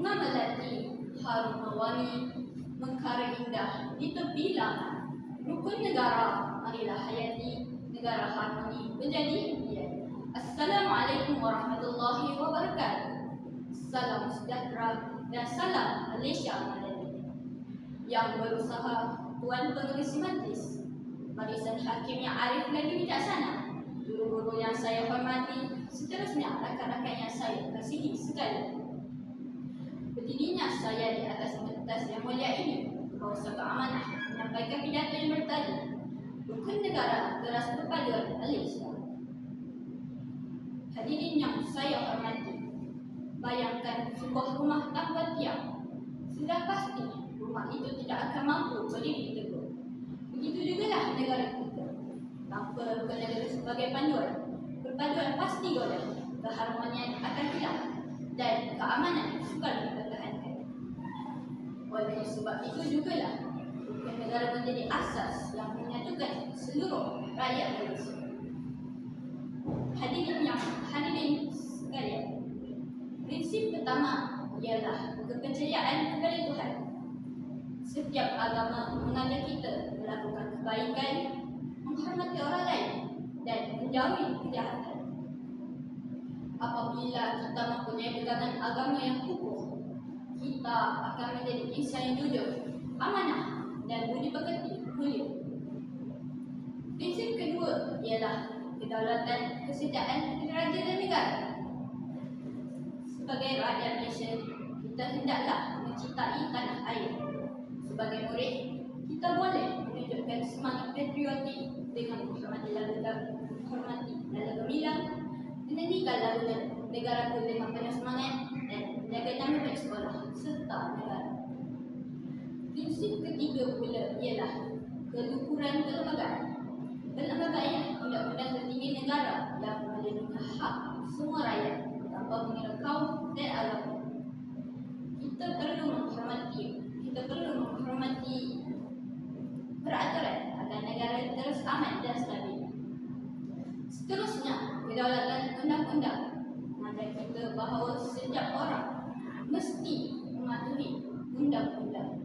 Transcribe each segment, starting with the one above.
Bunga melati, harum mewangi, mekar indah di tepi laut. Rukun negara, marilah hayati, negara harmoni menjadi impian. Assalamualaikum warahmatullahi wabarakatuh. Salam sejahtera dan salam Malaysia Madani. Yang berusaha Tuan Pengerusi Majlis, barisan hakim yang arif lagi bijaksana, guru-guru yang saya hormati, seterusnya rakan-rakan yang saya kasihi sekalian. Berdirinya saya di atas pentas yang mulia ini, bahawa satu amanah menyampaikan pidato yang bertajuk Rukun Negara Teras Perpaduan Malaysia. Hadirin yang saya hormati, bayangkan sebuah rumah tanpa tiang. Sudah pasti rumah itu tidak akan mampu berdiri teguh. Begitu jugalah negara kita. Tanpa rukun negara sebagai panduan, perpaduan pasti goyah, keharmonian akan hilang dan keamanan sukar dipertahankan. Oleh sebab itu jugalah rukun negara menjadi asas yang menyatukan seluruh rakyat Malaysia. Hadirin sekalian, prinsip pertama ialah kepercayaan kepada Tuhan. Setiap agama mengajak kita melakukan kebaikan, menghormati orang lain dan menjauhi kejahatan. Apabila kita mempunyai pegangan agama yang kukuh, kita akan menjadi insan yang jujur, amanah dan budi pekerti mulia. Prinsip kedua ialah kedaulatan, kesejahteraan raja dan negara. Sebagai rakyat Malaysia, kita hendaklah mencintai tanah air. Sebagai murid, kita boleh menunjukkan semangat patriotik dengan menghormati lagu gemilang, menyanyikan lagu negaraku dengan penuh semangat dan menjaga nama baik sekolah serta negara. Prinsip ketiga pula ialah keluhuran kelembagaan. Kelembagaan undang-undang tertinggi negara yang melindungi hak semua rakyat tanpa mengira kaum dan agama. Kita perlu menghormati peraturan agar negara terus aman dan stabil. Seterusnya, kedaulatan undang-undang mengajar kita bahawa setiap orang mesti mematuhi undang-undang.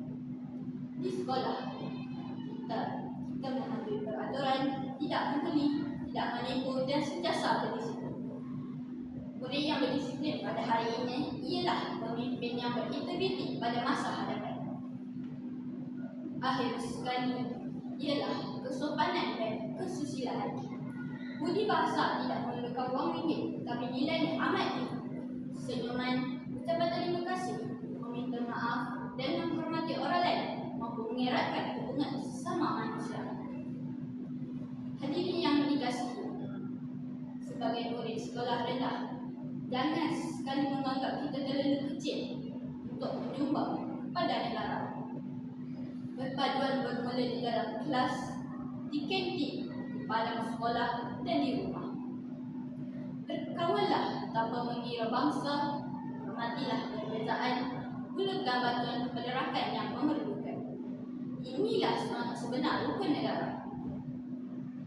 Di sekolah, kita mengambil peraturan, tidak membuli, tidak menipu dan sentiasa berdisiplin. Murid yang berdisiplin pada hari ini ialah pemimpin yang berintegriti pada masa hadapan. Akhir sekali ialah kesopanan dan kesusilaan. Budi bahasa tidak memerlukan wang ringgit, tapi nilainya amat tinggi. Senyuman, ucapan terima kasih, meminta maaf dan menghormati orang lain mampu mengeratkan hubungan sesama manusia. Hadirin yang dikasihi, sebagai murid sekolah rendah, jangan sekali menganggap kita terlalu kecil untuk menyumbang pada negara. Perpaduan bermula di dalam kelas, di kantin, di padang sekolah dan di rumah. Berkawanlah tanpa mengira bangsa, hormatilah perbezaan, hulurkan bantuan kepada rakan yang memerlukan. Inilah semangat sebenar rukun negara.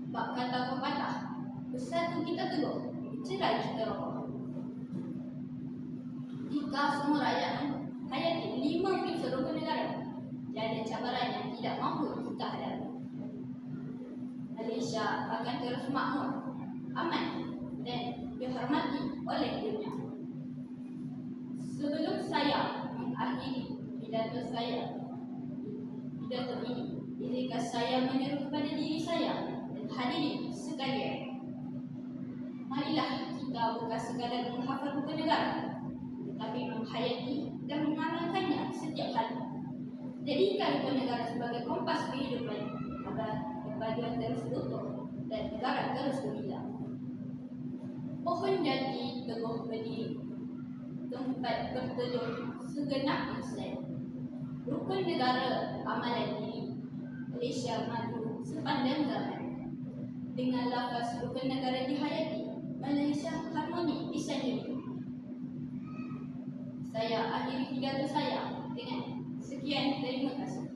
Bab kata pepatah, bersatu kita teguh, bercerai kita roboh. Jika semua rakyat menghayati 5 prinsip rukun negara, tiada cabaran yang tidak mampu kita hadapi. Malaysia akan terus makmur, aman dan dihormati oleh dunia. Sebelum saya mengakhiri pidato ini, izinkan saya menyeru kepada diri saya dan hadirin sekalian. Marilah kita bukan sekadar menghafal rukun negara, tetapi menghayati dan mengamalkannya setiap hari. Jadikan rukun negara sebagai kompas kehidupan agar perpaduan terus utuh dan negara terus gemilang. Pohon jati teguh berdiri, tempat berteduh segenap insan. Rukun negara amalan diri, Malaysia maju sepanjang zaman. Dengan lafaz rukun negara dihayati, Malaysia harmoni disanjungi. Saya akhiri pidato saya dengan sekian, terima kasih.